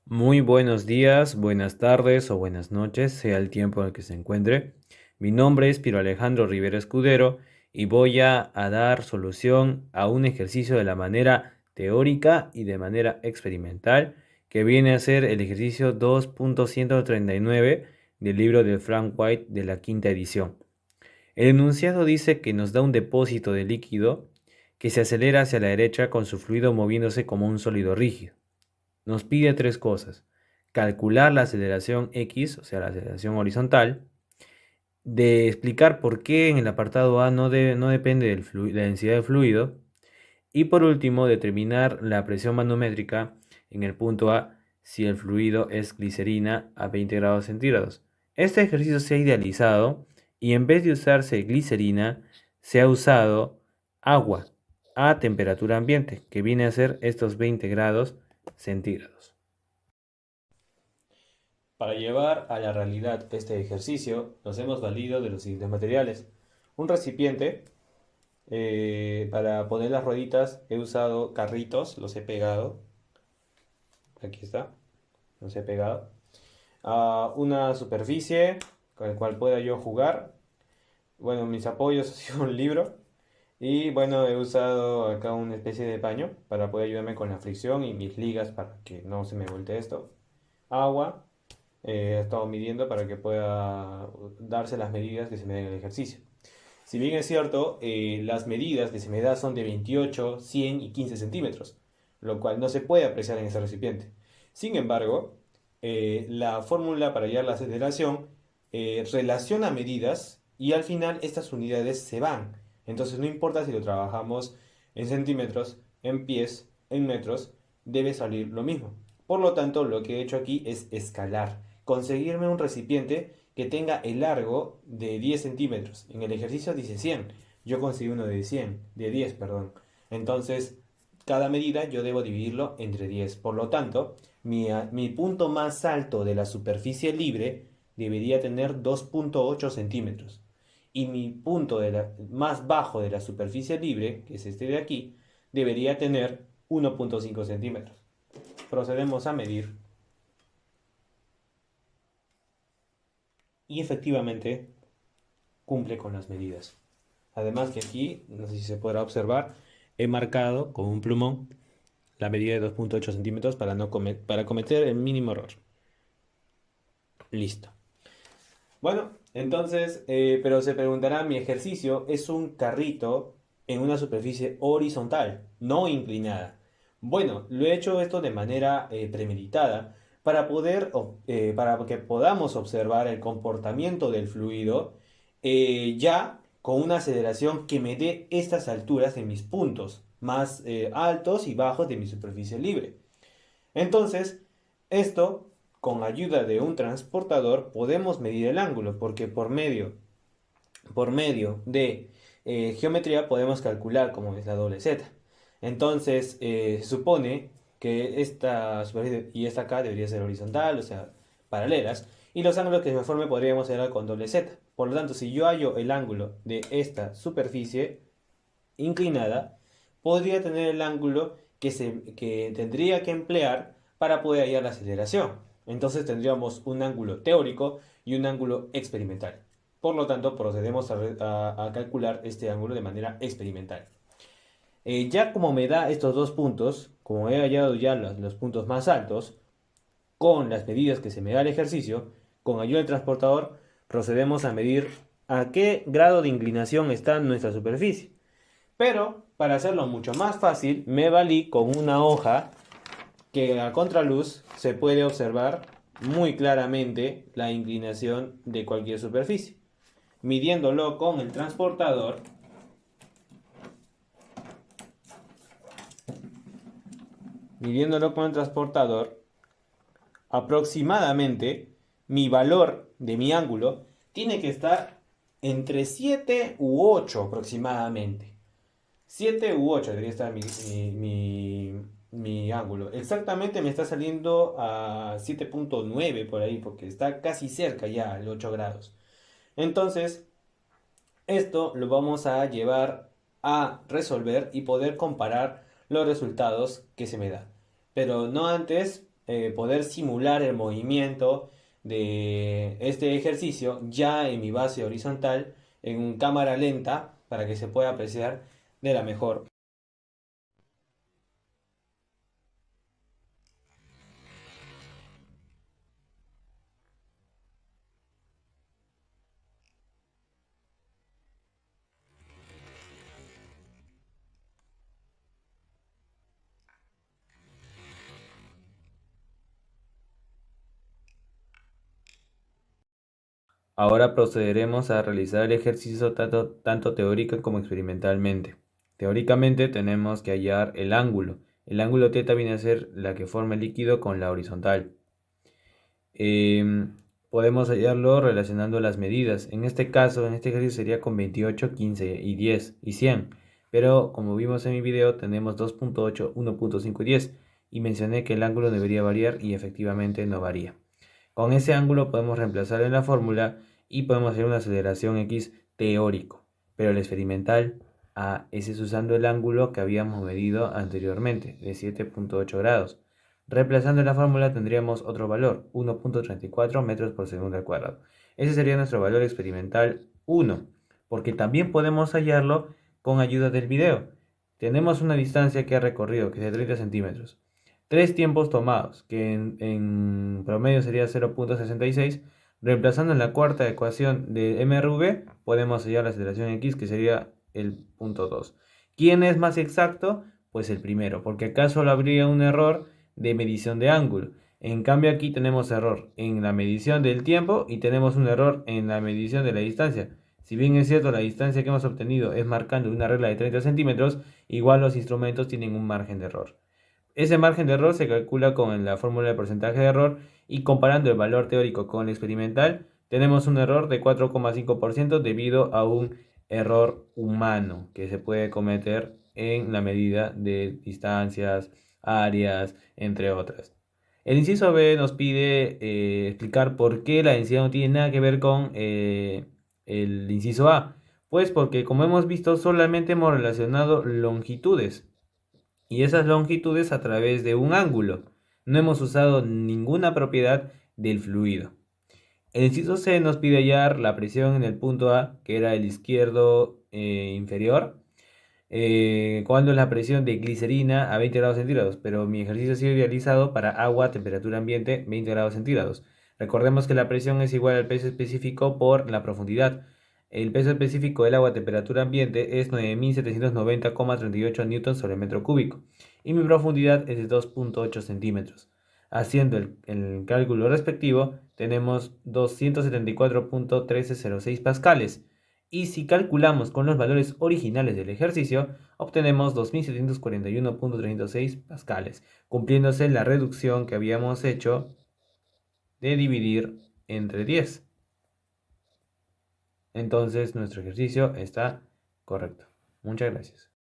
Muy buenos días, buenas tardes o buenas noches, sea el tiempo en el que se encuentre. Mi nombre es Piro Alejandro Rivera Escudero y voy a dar solución a un ejercicio de la manera teórica y de manera experimental, que viene a ser el ejercicio 2.139 del libro de Frank White de la quinta edición. El enunciado dice que nos da un depósito de líquido que se acelera hacia la derecha con su fluido moviéndose como un sólido rígido. Nos pide tres cosas: calcular la aceleración X, o sea, la aceleración horizontal, de explicar por qué en el apartado A no depende de la densidad del fluido, y por último, determinar la presión manométrica en el punto A si el fluido es glicerina a 20 grados centígrados. Este ejercicio se ha idealizado y en vez de usarse glicerina, se ha usado agua a temperatura ambiente, que viene a ser estos 20 grados centígrados. Para llevar a la realidad este ejercicio, nos hemos valido de los siguientes materiales. Un recipiente, para poner las rueditas he usado carritos, los he pegado. Aquí está, los he pegado. Una superficie con la cual pueda yo jugar. Bueno, mis apoyos ha sido un libro. Y bueno, he usado acá una especie de paño para poder ayudarme con la fricción y mis ligas para que no se me voltee esto. Agua, he estado midiendo para que pueda darse las medidas que se me den en el ejercicio. Si bien es cierto, las medidas que se me da son de 28, 100 y 15 centímetros, lo cual no se puede apreciar en este recipiente. Sin embargo, la fórmula para hallar la aceleración relaciona medidas y al final estas unidades se van. Entonces no importa si lo trabajamos en centímetros, en pies, en metros, debe salir lo mismo. Por lo tanto, lo que he hecho aquí es escalar, conseguirme un recipiente que tenga el largo de 10 centímetros. En el ejercicio dice 100. Yo conseguí uno de 100, de 10, perdón. Entonces, cada medida yo debo dividirlo entre 10. Por lo tanto, mi punto más alto de la superficie libre debería tener 2.8 centímetros. Y mi punto más bajo de la superficie libre, que es este de aquí, debería tener 1.5 centímetros. Procedemos a medir y efectivamente cumple con las medidas. Además que aquí, no sé si se podrá observar, he marcado con un plumón la medida de 2.8 centímetros para, no para cometer el mínimo error. Listo. Bueno, entonces, pero se preguntará, mi ejercicio es un carrito en una superficie horizontal, no inclinada. Bueno, lo he hecho esto de manera premeditada para que podamos observar el comportamiento del fluido ya con una aceleración que me dé estas alturas de mis puntos más altos y bajos de mi superficie libre. Entonces, esto, con ayuda de un transportador, podemos medir el ángulo, porque por medio de geometría podemos calcular cómo es la doble z. Entonces, se supone que esta superficie y esta acá debería ser horizontal, o sea, paralelas, y los ángulos que se me forme podríamos hacer con doble z. Por lo tanto, si yo hallo el ángulo de esta superficie inclinada, podría tener el ángulo que tendría que emplear para poder hallar la aceleración. Entonces tendríamos un ángulo teórico y un ángulo experimental. Por lo tanto, procedemos a calcular este ángulo de manera experimental. Ya como me da estos dos puntos, como he hallado ya los puntos más altos, con las medidas que se me da el ejercicio, con ayuda del transportador, procedemos a medir a qué grado de inclinación está nuestra superficie. Pero para hacerlo mucho más fácil, me valí con una hoja que a contraluz se puede observar muy claramente la inclinación de cualquier superficie. Midiéndolo con el transportador, midiéndolo con el transportador, aproximadamente mi valor de mi ángulo tiene que estar entre 7 u 8 aproximadamente. 7 u 8 debería estar mi ángulo. Exactamente me está saliendo a 7.9 por ahí, porque está casi cerca ya al 8 grados. Entonces, esto lo vamos a llevar a resolver y poder comparar los resultados que se me da. Pero no antes, poder simular el movimiento de este ejercicio ya en mi base horizontal en cámara lenta para que se pueda apreciar de la mejor. Ahora procederemos a realizar el ejercicio tanto teórica como experimentalmente. Teóricamente tenemos que hallar el ángulo. El ángulo θ viene a ser la que forma el líquido con la horizontal. Podemos hallarlo relacionando las medidas. En este caso, en este ejercicio sería con 28, 15 y 10 y 100. Pero como vimos en mi video, tenemos 2.8, 1.5 y 10. Y mencioné que el ángulo debería variar y efectivamente no varía. Con ese ángulo podemos reemplazar en la fórmula y podemos hacer una aceleración x teórico. Pero el experimental, ese es usando el ángulo que habíamos medido anteriormente, de 7.8 grados. Reemplazando en la fórmula tendríamos otro valor, 1.34 metros por segundo al cuadrado. Ese sería nuestro valor experimental 1, porque también podemos hallarlo con ayuda del video. Tenemos una distancia que ha recorrido, que es de 30 centímetros. Tres tiempos tomados, que en promedio sería 0.66. Reemplazando en la cuarta ecuación de MRV, podemos hallar la aceleración x, que sería el punto 2. ¿Quién es más exacto? Pues el primero, porque acá solo habría un error de medición de ángulo. En cambio aquí tenemos error en la medición del tiempo y tenemos un error en la medición de la distancia. Si bien es cierto la distancia que hemos obtenido es marcando una regla de 30 centímetros, igual los instrumentos tienen un margen de error. Ese margen de error se calcula con la fórmula de porcentaje de error y comparando el valor teórico con el experimental, tenemos un error de 4,5% debido a un error humano que se puede cometer en la medida de distancias, áreas, entre otras. El inciso B nos pide explicar por qué la densidad no tiene nada que ver con el inciso A. Pues porque como hemos visto solamente hemos relacionado longitudes y esas longitudes a través de un ángulo. No hemos usado ninguna propiedad del fluido. El inciso C nos pide hallar la presión en el punto A, que era el izquierdo inferior, cuando es la presión de glicerina a 20 grados centígrados, pero mi ejercicio ha sido realizado para agua a temperatura ambiente 20 grados centígrados. Recordemos que la presión es igual al peso específico por la profundidad. El peso específico del agua a temperatura ambiente es 9.790,38 newtons sobre metro cúbico y mi profundidad es de 2.8 centímetros. Haciendo el cálculo respectivo, tenemos 274.1306 pascales. Y si calculamos con los valores originales del ejercicio, obtenemos 2741.36 pascales, cumpliéndose la reducción que habíamos hecho de dividir entre 10. Entonces nuestro ejercicio está correcto. Muchas gracias.